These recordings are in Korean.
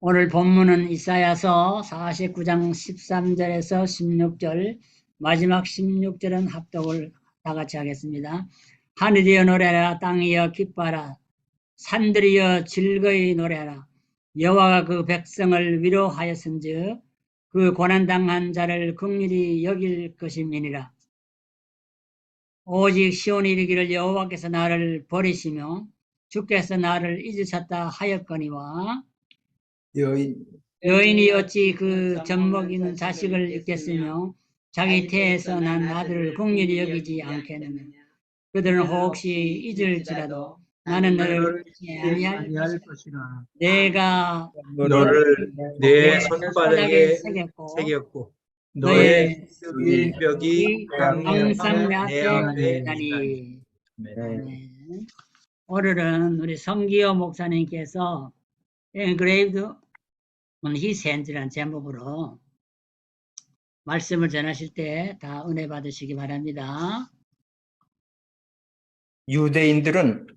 오늘 본문은 이사야서 49장 13절에서 16절, 마지막 16절은 합독을 다 같이 하겠습니다. 하늘이여 노래하라, 땅이여 기뻐하라, 산들이여 즐거이 노래하라. 여호와가 그 백성을 위로하였은즉 그 고난당한 자를 긍휼히 여길 것임이니라. 오직 시온이 이르기를 여호와께서 나를 버리시며 주께서 나를 잊으셨다 하였거니와 여인이 어찌 그 젖먹이는 자식을 잊겠으며 자기 태에서 난 아들을 긍휼히 여기지 않겠느냐. 그들은 혹시 잊을지라도 나는 너를 잊지 아니할 것이라. 내가 너를 내 손바닥에 새겼고 너의 일벽이 항상 내 앞에 있나니. 오늘은 우리 성기호 목사님께서 engraved on his hands라는 제목으로 말씀을 전하실 때 다 은혜 받으시기 바랍니다. 유대인들은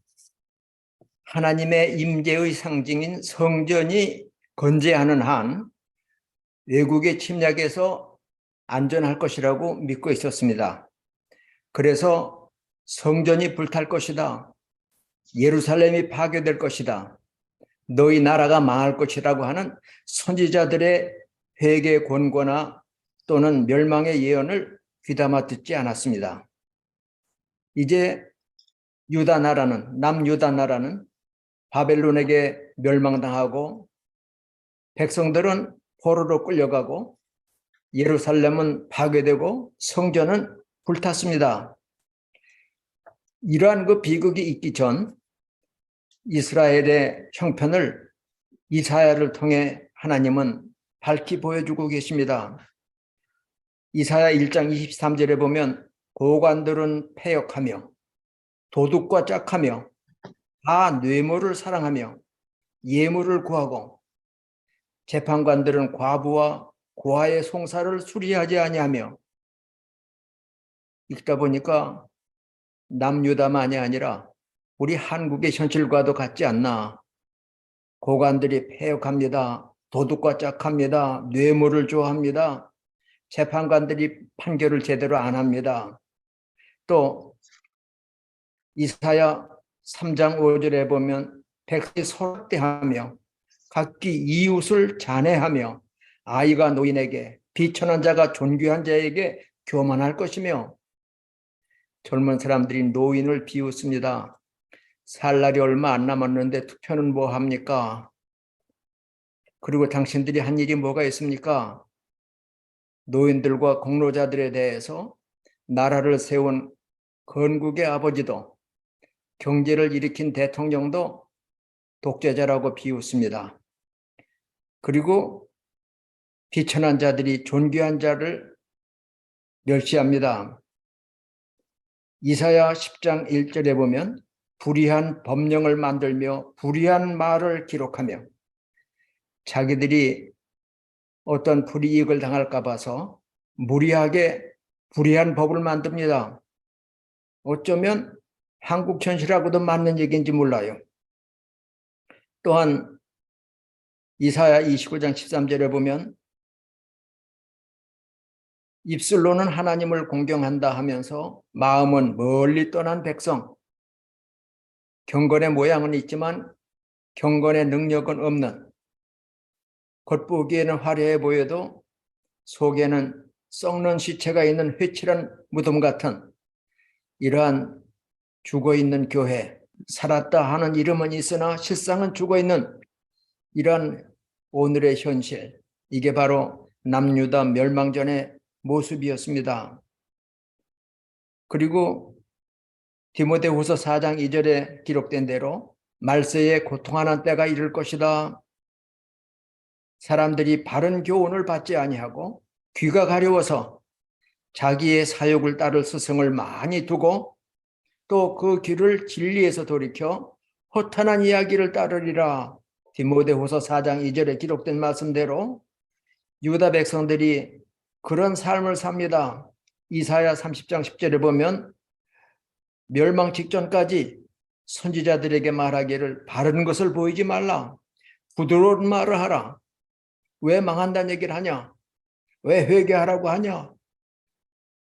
하나님의 임재의 상징인 성전이 건재하는 한 외국의 침략에서 안전할 것이라고 믿고 있었습니다. 그래서 성전이 불탈 것이다. 예루살렘이 파괴될 것이다. 너희 나라가 망할 것이라고 하는 선지자들의 회개 권고나 또는 멸망의 예언을 귀담아 듣지 않았습니다. 이제 유다 나라는, 남유다 나라는 바벨론에게 멸망당하고 백성들은 포로로 끌려가고 예루살렘은 파괴되고 성전은 불탔습니다. 이러한 그 비극이 있기 전 이스라엘의 형편을 이사야를 통해 하나님은 밝히 보여주고 계십니다. 이사야 1장 23절에 보면 고관들은 패역하며 도둑과 짝하며 다 뇌물을 사랑하며 예물을 구하고 재판관들은 과부와 고아의 송사를 수리하지 아니하며. 읽다 보니까 남유다만이 아니라 우리 한국의 현실과도 같지 않나. 고관들이 패역합니다. 도둑과 짝합니다. 뇌물을 좋아합니다. 재판관들이 판결을 제대로 안 합니다. 또 이사야 3장 5절에 보면 백성이 소락대하며 각기 이웃을 잔해하며 아이가 노인에게 비천한 자가 존귀한 자에게 교만할 것이며. 젊은 사람들이 노인을 비웃습니다. 살 날이 얼마 안 남았는데 투표는 뭐 합니까? 그리고 당신들이 한 일이 뭐가 있습니까? 노인들과 공로자들에 대해서 나라를 세운 건국의 아버지도 경제를 일으킨 대통령도 독재자라고 비웃습니다. 그리고 비천한 자들이 존귀한 자를 멸시합니다. 이사야 10장 1절에 보면 불의한 법령을 만들며 불의한 말을 기록하며 자기들이 어떤 불이익을 당할까 봐서 무리하게 불의한 법을 만듭니다. 어쩌면 한국 현실하고도 맞는 얘기인지 몰라요. 또한 이사야 29장 13절에 보면 입술로는 하나님을 공경한다 하면서 마음은 멀리 떠난 백성, 경건의 모양은 있지만 경건의 능력은 없는, 겉보기에는 화려해 보여도 속에는 썩는 시체가 있는 회칠한 무덤 같은 이러한 죽어있는 교회, 살았다 하는 이름은 있으나 실상은 죽어있는 이러한 오늘의 현실, 이게 바로 남유다 멸망전의 모습이었습니다. 그리고 디모데후서 4장 2절에 기록된 대로 말세에 고통하는 때가 이를 것이다. 사람들이 바른 교훈을 받지 아니하고 귀가 가려워서 자기의 사욕을 따를 스승을 많이 두고 또 그 귀를 진리에서 돌이켜 허탄한 이야기를 따르리라. 디모데후서 4장 2절에 기록된 말씀대로 유다 백성들이 그런 삶을 삽니다. 이사야 30장 10절에 보면 멸망 직전까지 선지자들에게 말하기를 바른 것을 보이지 말라. 부드러운 말을 하라. 왜 망한다는 얘기를 하냐? 왜 회개하라고 하냐?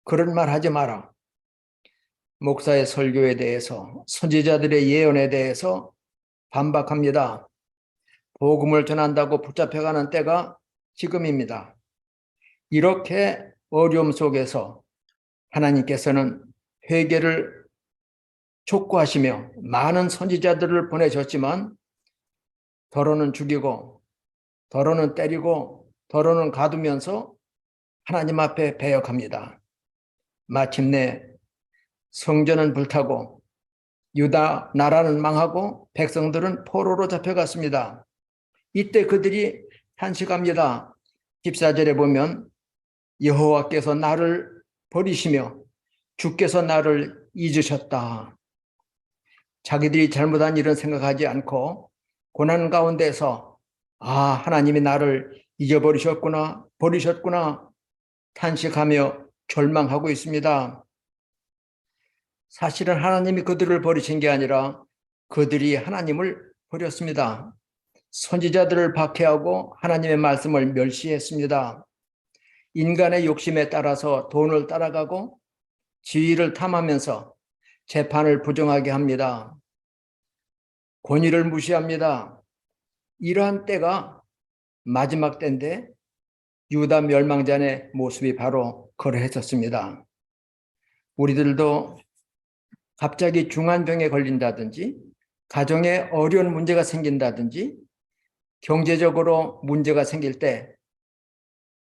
그런 말 하지 마라. 목사의 설교에 대해서, 선지자들의 예언에 대해서 반박합니다. 복음을 전한다고 붙잡혀가는 때가 지금입니다. 이렇게 어려움 속에서 하나님께서는 회개를 촉구하시며 많은 선지자들을 보내셨지만 더러는 죽이고 더러는 때리고 더러는 가두면서 하나님 앞에 배역합니다. 마침내 성전은 불타고 유다 나라는 망하고 백성들은 포로로 잡혀갔습니다. 이때 그들이 탄식합니다. 14절에 보면 여호와께서 나를 버리시며 주께서 나를 잊으셨다. 자기들이 잘못한 일은 생각하지 않고 고난 가운데서 하나님이 나를 잊어버리셨구나, 버리셨구나 탄식하며 절망하고 있습니다. 사실은 하나님이 그들을 버리신 게 아니라 그들이 하나님을 버렸습니다. 선지자들을 박해하고 하나님의 말씀을 멸시했습니다. 인간의 욕심에 따라서 돈을 따라가고 지위를 탐하면서 재판을 부정하게 합니다. 권위를 무시합니다. 이러한 때가 마지막 때인데 유다 멸망전의 모습이 바로 그러했었습니다. 우리들도 갑자기 중환병에 걸린다든지 가정에 어려운 문제가 생긴다든지 경제적으로 문제가 생길 때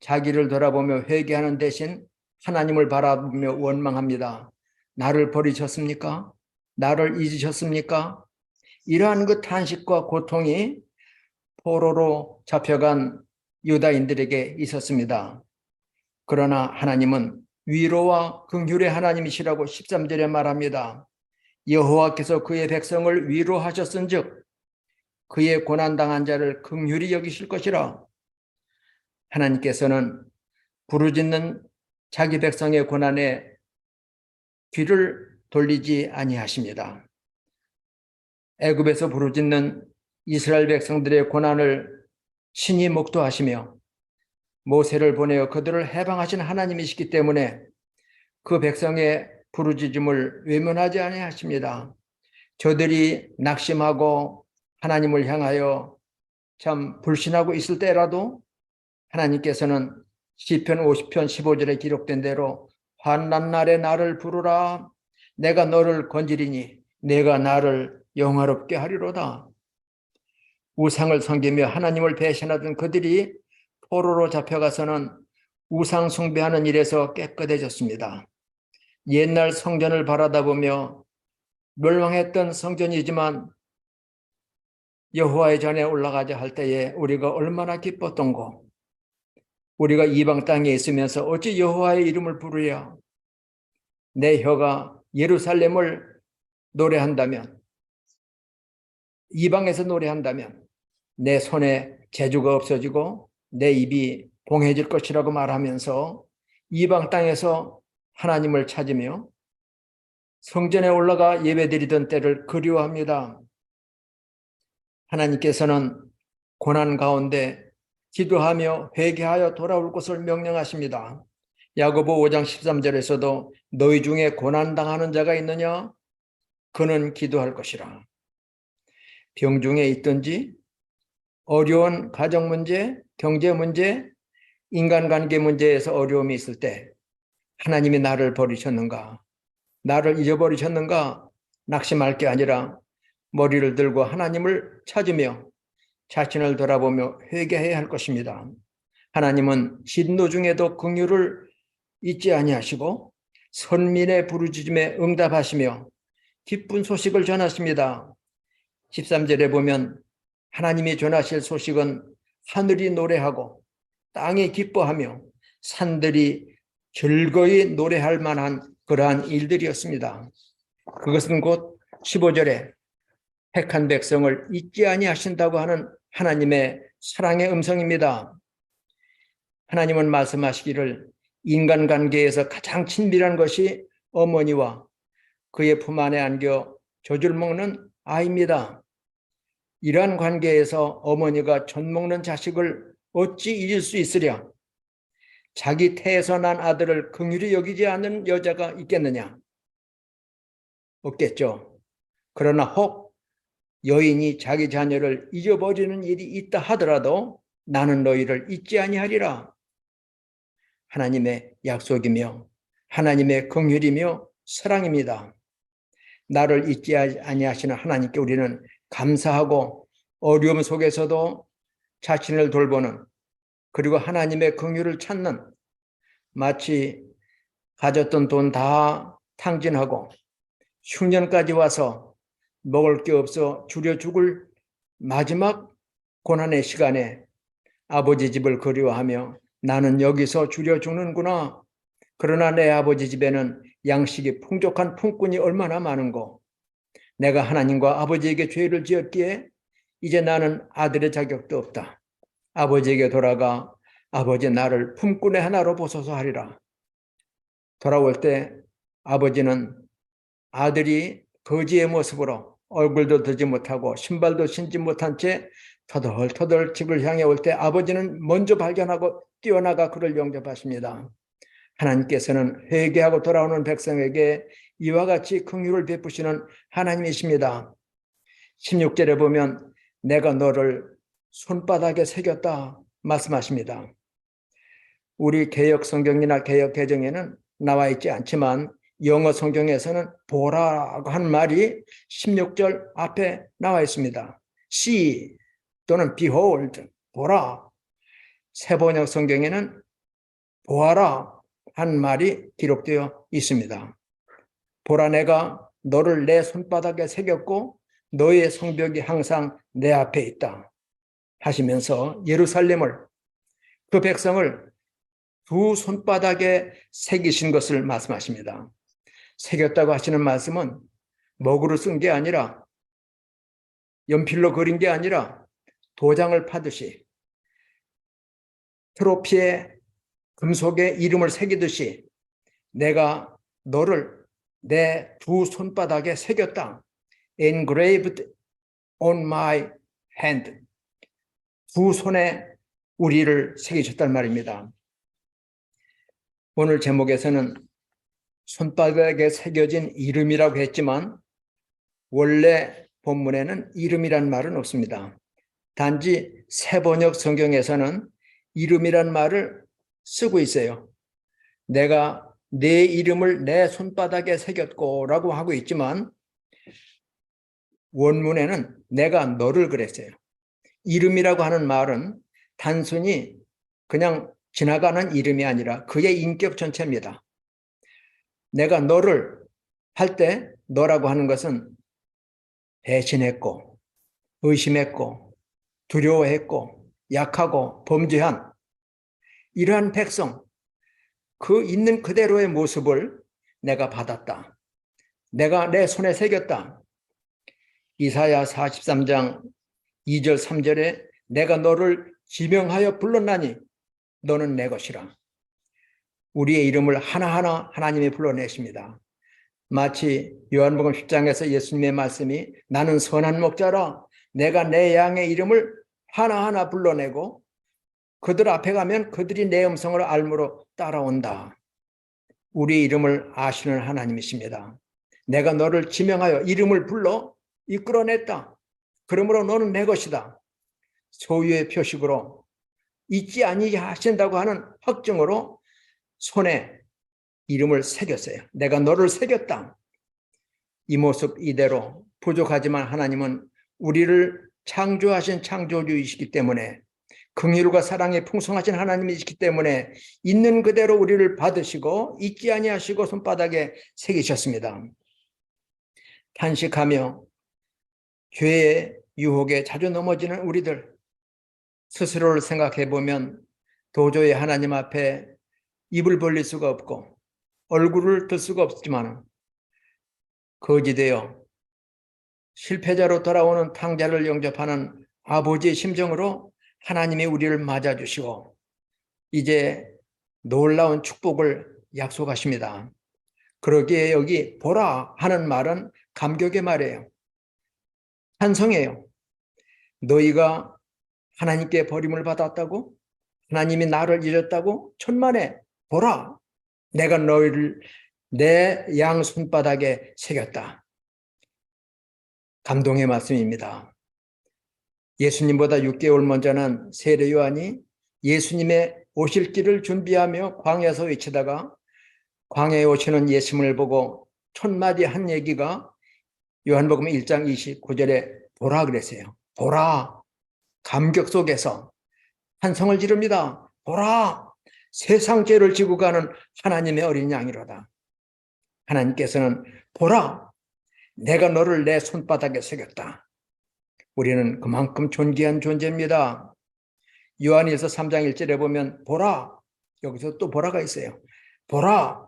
자기를 돌아보며 회개하는 대신 하나님을 바라보며 원망합니다. 나를 버리셨습니까? 나를 잊으셨습니까? 이러한 그 탄식과 고통이 포로로 잡혀간 유다인들에게 있었습니다. 그러나 하나님은 위로와 긍휼의 하나님이시라고 13절에 말합니다. 여호와께서 그의 백성을 위로하셨은즉 그의 고난당한 자를 긍휼히 여기실 것이라. 하나님께서는 부르짖는 자기 백성의 고난에 귀를 돌리지 아니하십니다. 애굽에서 부르짖는 이스라엘 백성들의 고난을 신이 목도하시며 모세를 보내어 그들을 해방하신 하나님이시기 때문에 그 백성의 부르짖음을 외면하지 아니하십니다. 저들이 낙심하고 하나님을 향하여 참 불신하고 있을 때라도 하나님께서는 시편 50편 15절에 기록된 대로 환난 날에 나를 부르라. 내가 너를 건지리니 내가 나를 영화롭게 하리로다. 우상을 섬기며 하나님을 배신하던 그들이 포로로 잡혀가서는 우상 숭배하는 일에서 깨끗해졌습니다. 옛날 성전을 바라다 보며 멸망했던 성전이지만 여호와의 전에 올라가자 할 때에 우리가 얼마나 기뻤던고. 우리가 이방 땅에 있으면서 어찌 여호와의 이름을 부르랴. 내 혀가 예루살렘을 노래한다면, 이방에서 노래한다면 내 손에 재주가 없어지고 내 입이 봉해질 것이라고 말하면서 이방 땅에서 하나님을 찾으며 성전에 올라가 예배드리던 때를 그리워합니다. 하나님께서는 고난 가운데 기도하며 회개하여 돌아올 것을 명령하십니다. 야고보 5장 13절에서도 너희 중에 고난당하는 자가 있느냐? 그는 기도할 것이라. 병중에 있든지 어려운 가정 문제, 경제 문제, 인간관계 문제에서 어려움이 있을 때 하나님이 나를 버리셨는가? 나를 잊어버리셨는가? 낙심할 게 아니라 머리를 들고 하나님을 찾으며 자신을 돌아보며 회개해야 할 것입니다. 하나님은 진노 중에도 긍휼을 잊지 아니하시고 선민의 부르짖음에 응답하시며 기쁜 소식을 전하십니다. 13절에 보면 하나님이 전하실 소식은 하늘이 노래하고 땅이 기뻐하며 산들이 즐거이 노래할 만한 그러한 일들이었습니다. 그것은 곧 15절에 택한 백성을 잊지 아니하신다고 하는 하나님의 사랑의 음성입니다. 하나님은 말씀하시기를 인간관계에서 가장 친밀한 것이 어머니와 그의 품 안에 안겨 젖을 먹는 아이입니다. 이러한 관계에서 어머니가 젖 먹는 자식을 어찌 잊을 수 있으랴? 자기 태에서 난 아들을 긍휼히 여기지 않는 여자가 있겠느냐? 없겠죠. 그러나 혹 여인이 자기 자녀를 잊어버리는 일이 있다 하더라도 나는 너희를 잊지 아니하리라. 하나님의 약속이며 하나님의 긍휼이며 사랑입니다. 나를 잊지 아니하시는 하나님께 우리는 감사하고 어려움 속에서도 자신을 돌보는 그리고 하나님의 긍휼을 찾는 마치 가졌던 돈 다 탕진하고 흉년까지 와서 먹을 게 없어 줄여 죽을 마지막 고난의 시간에 아버지 집을 그리워하며 나는 여기서 줄여 죽는구나. 그러나 내 아버지 집에는 양식이 풍족한 품꾼이 얼마나 많은고 내가 하나님과 아버지에게 죄를 지었기에 이제 나는 아들의 자격도 없다. 아버지에게 돌아가 아버지 나를 품꾼의 하나로 보소서 하리라. 돌아올 때 아버지는 아들이 거지의 모습으로 얼굴도 들지 못하고 신발도 신지 못한 채 터덜터덜 집을 향해 올 때 아버지는 먼저 발견하고 뛰어나가 그를 영접하십니다. 하나님께서는 회개하고 돌아오는 백성에게 이와 같이 긍휼을 베푸시는 하나님이십니다. 16절에 보면 내가 너를 손바닥에 새겼다 말씀하십니다. 우리 개역 성경이나 개역 개정에는 나와 있지 않지만 영어 성경에서는 보라고 하는 말이 16절 앞에 나와 있습니다. See 또는 behold, 보라. 새번역 성경에는 보아라 한 말이 기록되어 있습니다. 보라 내가 너를 내 손바닥에 새겼고 너의 성벽이 항상 내 앞에 있다 하시면서 예루살렘을 그 백성을 두 손바닥에 새기신 것을 말씀하십니다. 새겼다고 하시는 말씀은 먹으로 쓴 게 아니라 연필로 그린 게 아니라 도장을 파듯이 트로피에 금속에 이름을 새기듯이 내가 너를 내 두 손바닥에 새겼다. Engraved on my hand. 두 손에 우리를 새기셨단 말입니다. 오늘 제목에서는 손바닥에 새겨진 이름이라고 했지만 원래 본문에는 이름이란 말은 없습니다. 단지 새번역 성경에서는 이름이란 말을 쓰고 있어요. 내가 내 이름을 내 손바닥에 새겼고 라고 하고 있지만 원문에는 내가 너를 그랬어요. 이름이라고 하는 말은 단순히 그냥 지나가는 이름이 아니라 그의 인격 전체입니다. 내가 너를 할 때 너라고 하는 것은 배신했고 의심했고 두려워했고 약하고 범죄한 이러한 백성 그 있는 그대로의 모습을 내가 받았다. 내가 내 손에 새겼다. 이사야 43장 2절 3절에 내가 너를 지명하여 불렀나니 너는 내 것이라. 우리의 이름을 하나하나 하나님이 불러내십니다. 마치 요한복음 10장에서 예수님의 말씀이 나는 선한 목자라 내가 내 양의 이름을 하나하나 불러내고 그들 앞에 가면 그들이 내 음성을 알므로 따라온다. 우리의 이름을 아시는 하나님이십니다. 내가 너를 지명하여 이름을 불러 이끌어냈다. 그러므로 너는 내 것이다. 소유의 표식으로 잊지 아니게 하신다고 하는 확증으로 손에 이름을 새겼어요. 내가 너를 새겼다. 이 모습 이대로 부족하지만 하나님은 우리를 창조하신 창조주이시기 때문에 긍휼과 사랑에 풍성하신 하나님이시기 때문에 있는 그대로 우리를 받으시고 잊지 아니하시고 손바닥에 새기셨습니다. 탄식하며 죄의 유혹에 자주 넘어지는 우리들 스스로를 생각해 보면 도저히 하나님 앞에 입을 벌릴 수가 없고 얼굴을 들 수가 없지만 거지되어 실패자로 돌아오는 탕자를 영접하는 아버지의 심정으로 하나님이 우리를 맞아주시고 이제 놀라운 축복을 약속하십니다. 그러기에 여기 보라 하는 말은 감격의 말이에요. 찬성이에요. 너희가 하나님께 버림을 받았다고? 하나님이 나를 잊었다고? 천만에 보라, 내가 너희를 내 양 손바닥에 새겼다. 감동의 말씀입니다. 예수님보다 6개월 먼저 난 세례 요한이 예수님의 오실 길을 준비하며 광야에서 외치다가 광야에 오시는 예수님을 보고 첫 마디 한 얘기가 요한복음 1장 29절에 보라 그랬어요. 보라, 감격 속에서 한성을 지릅니다. 보라, 세상 죄를 지고 가는 하나님의 어린 양이로다. 하나님께서는 보라, 내가 너를 내 손바닥에 새겼다. 우리는 그만큼 존귀한 존재입니다. 요한일서 3장 1절에 보면 보라, 여기서 또 보라가 있어요. 보라,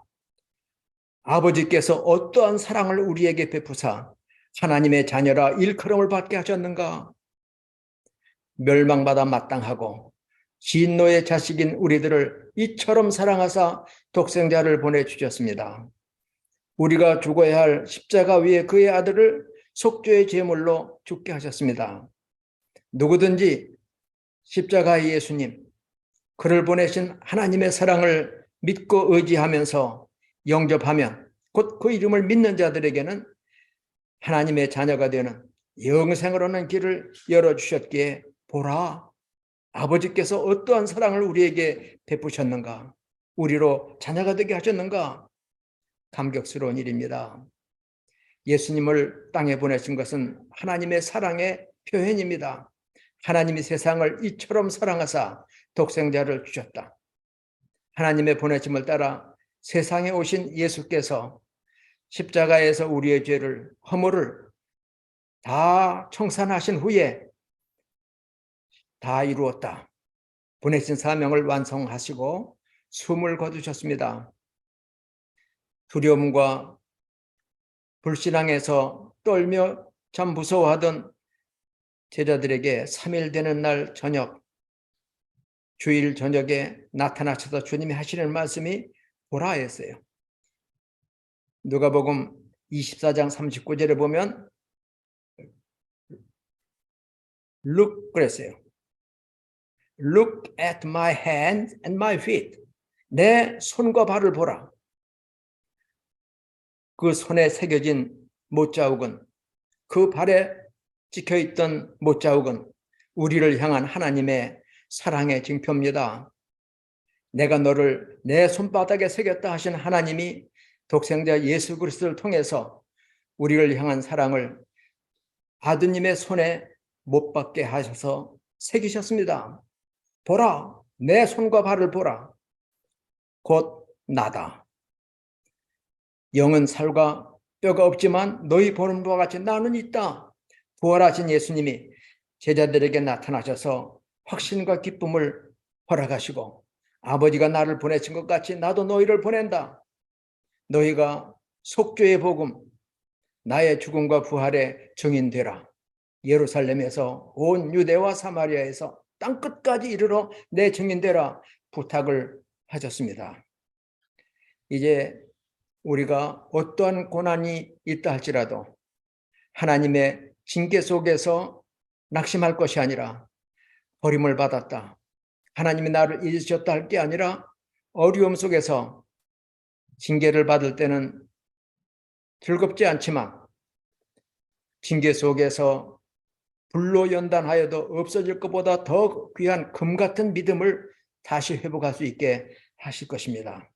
아버지께서 어떠한 사랑을 우리에게 베푸사 하나님의 자녀라 일컬음을 받게 하셨는가. 멸망받아 마땅하고 진노의 자식인 우리들을 이처럼 사랑하사 독생자를 보내주셨습니다. 우리가 죽어야 할 십자가 위에 그의 아들을 속죄의 제물로 죽게 하셨습니다. 누구든지 십자가의 예수님, 그를 보내신 하나님의 사랑을 믿고 의지하면서 영접하면 곧 그 이름을 믿는 자들에게는 하나님의 자녀가 되는 영생을 얻는 길을 열어주셨기에 보라, 아버지께서 어떠한 사랑을 우리에게 베푸셨는가, 우리로 자녀가 되게 하셨는가. 감격스러운 일입니다. 예수님을 땅에 보내신 것은 하나님의 사랑의 표현입니다. 하나님이 세상을 이처럼 사랑하사 독생자를 주셨다. 하나님의 보내심을 따라 세상에 오신 예수께서 십자가에서 우리의 죄를, 허물을 다 청산하신 후에 다 이루었다. 보내신 사명을 완성하시고 숨을 거두셨습니다. 두려움과 불신앙에서 떨며 참 무서워하던 제자들에게 3일 되는 날 저녁, 주일 저녁에 나타나셔서 주님이 하시는 말씀이 보라 했어요. 누가복음 24장 39절에 보면 Look 그랬어요. Look at my hands and my feet. 내 손과 발을 보라. 그 손에 새겨진 못자국은, 그 발에 찍혀있던 못자국은 우리를 향한 하나님의 사랑의 징표입니다. 내가 너를 내 손바닥에 새겼다 하신 하나님이 독생자 예수 그리스도를 통해서 우리를 향한 사랑을 아드님의 손에 못 박게 하셔서 새기셨습니다. 보라, 내 손과 발을 보라. 곧 나다. 영은 살과 뼈가 없지만 너희 보는 바와 같이 나는 있다. 부활하신 예수님이 제자들에게 나타나셔서 확신과 기쁨을 허락하시고 아버지가 나를 보내신 것 같이 나도 너희를 보낸다. 너희가 속죄의 복음, 나의 죽음과 부활의 증인되라. 예루살렘에서 온 유대와 사마리아에서 땅끝까지 이르러 내 증인되라 부탁을 하셨습니다. 이제 우리가 어떠한 고난이 있다 할지라도 하나님의 징계 속에서 낙심할 것이 아니라 버림을 받았다, 하나님이 나를 잊으셨다 할 게 아니라 어려움 속에서 징계를 받을 때는 즐겁지 않지만 징계 속에서 불로 연단하여도 없어질 것보다 더 귀한 금 같은 믿음을 다시 회복할 수 있게 하실 것입니다.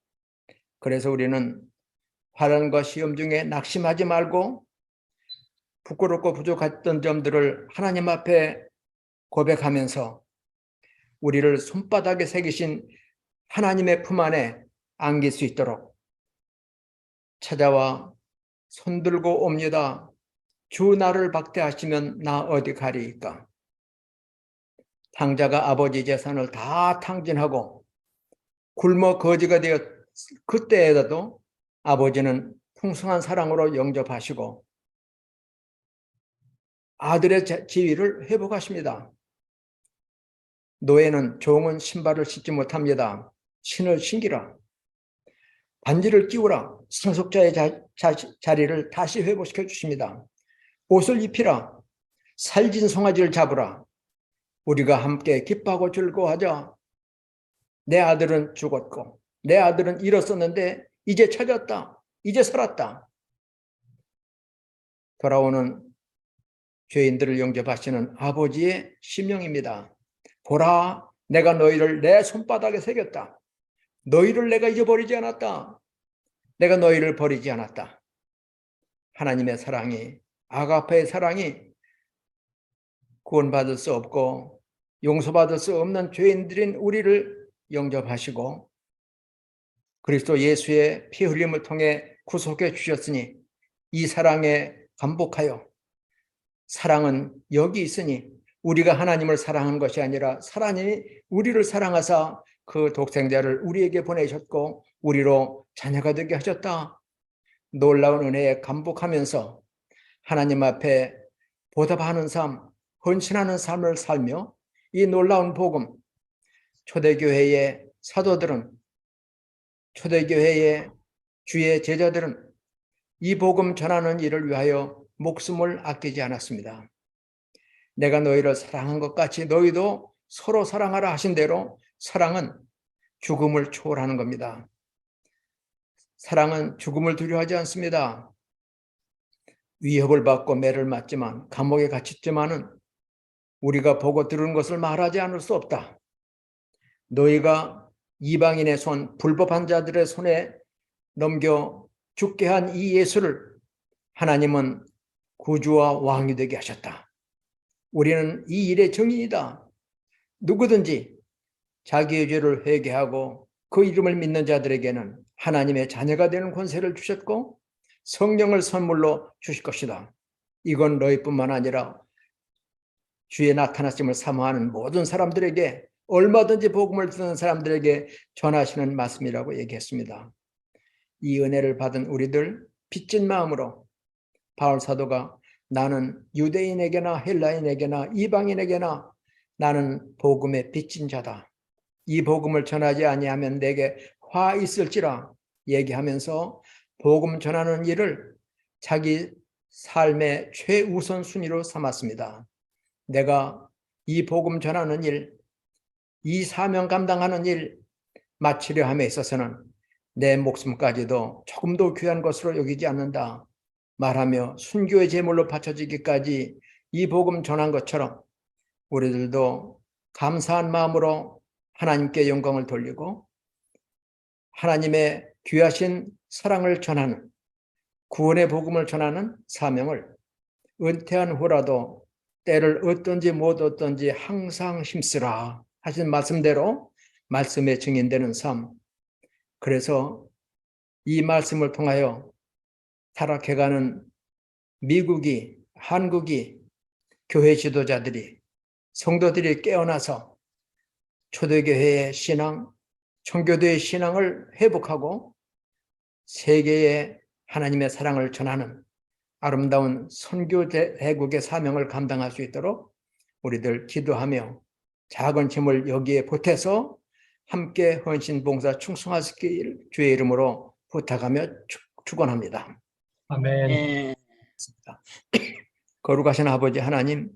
그래서 우리는 환난과 시험 중에 낙심하지 말고 부끄럽고 부족했던 점들을 하나님 앞에 고백하면서 우리를 손바닥에 새기신 하나님의 품 안에 안길 수 있도록 찾아와 손들고 옵니다. 주 나를 박대하시면 나 어디 가리이까. 탕자가 아버지 재산을 다 탕진하고 굶어 거지가 되었 그때에도 아버지는 풍성한 사랑으로 영접하시고 아들의 지위를 회복하십니다. 노예는 종은 신발을 신지 못합니다. 신을 신기라. 반지를 끼우라. 상속자의 자리를 다시 회복시켜 주십니다. 옷을 입히라. 살진 송아지를 잡으라. 우리가 함께 기뻐하고 즐거워하자. 내 아들은 죽었고 내 아들은 잃었었는데 이제 찾았다. 이제 살았다. 돌아오는 죄인들을 영접하시는 아버지의 심령입니다. 보라, 내가 너희를 내 손바닥에 새겼다. 너희를 내가 잊어버리지 않았다. 내가 너희를 버리지 않았다. 하나님의 사랑이, 아가페의 사랑이 구원받을 수 없고 용서받을 수 없는 죄인들인 우리를 영접하시고 그리스도 예수의 피 흘림을 통해 구속해 주셨으니 이 사랑에 감복하여 사랑은 여기 있으니 우리가 하나님을 사랑한 것이 아니라 하나님이 우리를 사랑하사 그 독생자를 우리에게 보내셨고 우리로 자녀가 되게 하셨다. 놀라운 은혜에 감복하면서 하나님 앞에 보답하는 삶, 헌신하는 삶을 살며 이 놀라운 복음, 초대교회의 사도들은, 초대교회의 주의 제자들은 이 복음 전하는 일을 위하여 목숨을 아끼지 않았습니다. 내가 너희를 사랑한 것 같이 너희도 서로 사랑하라 하신 대로 사랑은 죽음을 초월하는 겁니다. 사랑은 죽음을 두려워하지 않습니다. 위협을 받고 매를 맞지만 감옥에 갇혔지만은 우리가 보고 들은 것을 말하지 않을 수 없다. 너희가 이방인의 손, 불법한 자들의 손에 넘겨 죽게 한 이 예수를 하나님은 구주와 왕이 되게 하셨다. 우리는 이 일의 증인이다. 누구든지 자기의 죄를 회개하고 그 이름을 믿는 자들에게는 하나님의 자녀가 되는 권세를 주셨고 성령을 선물로 주실 것이다. 이건 너희뿐만 아니라 주의 나타나심을 사모하는 모든 사람들에게 얼마든지 복음을 듣는 사람들에게 전하시는 말씀이라고 얘기했습니다. 이 은혜를 받은 우리들 빚진 마음으로 바울 사도가 나는 유대인에게나 헬라인에게나 이방인에게나 나는 복음의 빚진 자다. 이 복음을 전하지 아니하면 내게 화 있을지라 얘기하면서 복음 전하는 일을 자기 삶의 최우선 순위로 삼았습니다. 내가 이 복음 전하는 일, 이 사명 감당하는 일 마치려 함에 있어서는 내 목숨까지도 조금도 귀한 것으로 여기지 않는다 말하며 순교의 제물로 바쳐지기까지 이 복음 전한 것처럼 우리들도 감사한 마음으로 하나님께 영광을 돌리고 하나님의 귀하신 사랑을 전하는 구원의 복음을 전하는 사명을 은퇴한 후라도 때를 얻든지 못 얻든지 항상 힘쓰라 하신 말씀대로 말씀에 증인되는 삶. 그래서 이 말씀을 통하여 타락해가는 미국이, 한국이, 교회 지도자들이, 성도들이 깨어나서 초대교회의 신앙, 청교도의 신앙을 회복하고 세계에 하나님의 사랑을 전하는 아름다운 선교 대국의 사명을 감당할 수 있도록 우리들 기도하며 작은 힘을 여기에 보태서 함께 헌신 봉사 충성할 수 있길 주의 이름으로 부탁하며 축원합니다. 아멘. 예. 거룩하신 아버지 하나님,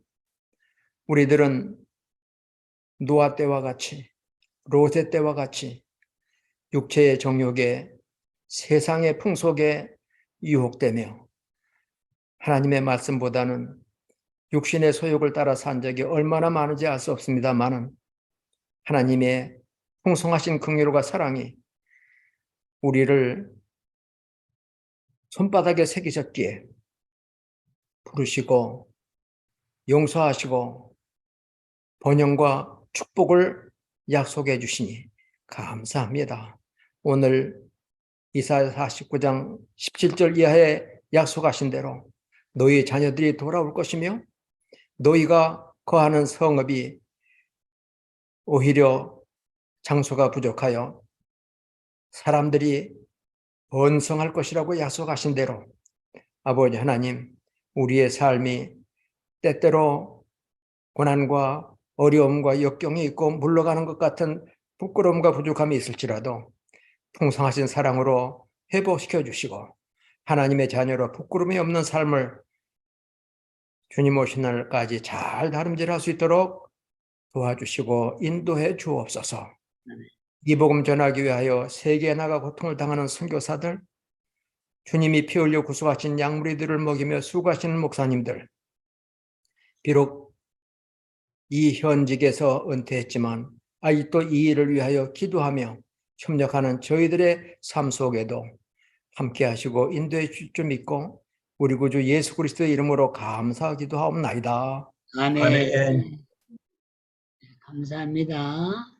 우리들은 노아 때와 같이 롯의 때와 같이 육체의 정욕에 세상의 풍속에 유혹되며 하나님의 말씀보다는 육신의 소욕을 따라 산 적이 얼마나 많은지 알 수 없습니다만은 하나님의 풍성하신 긍휼과 사랑이 우리를 손바닥에 새기셨기에 부르시고 용서하시고 번영과 축복을 약속해 주시니 감사합니다. 오늘 이사야 49장 17절 이하에 약속하신 대로 너희 자녀들이 돌아올 것이며 너희가 거하는 성읍이 오히려 장소가 부족하여 사람들이 번성할 것이라고 약속하신 대로 아버지 하나님, 우리의 삶이 때때로 고난과 어려움과 역경이 있고 물러가는 것 같은 부끄러움과 부족함이 있을지라도 풍성하신 사랑으로 회복시켜 주시고 하나님의 자녀로 부끄러움이 없는 삶을 주님 오신 날까지 잘 다름질할 수 있도록 도와주시고 인도해 주옵소서. 이 복음 전하기 위하여 세계에 나가 고통을 당하는 선교사들, 주님이 피 흘려 구속하신 양무리들을 먹이며 수고하시는 목사님들, 비록 이 현직에서 은퇴했지만 아직도 이 일을 위하여 기도하며 협력하는 저희들의 삶 속에도 함께 하시고 인도해 주실 줄 믿고 우리 구주 예수 그리스도의 이름으로 감사하기도 하옵나이다. 아멘. 아멘. 감사합니다.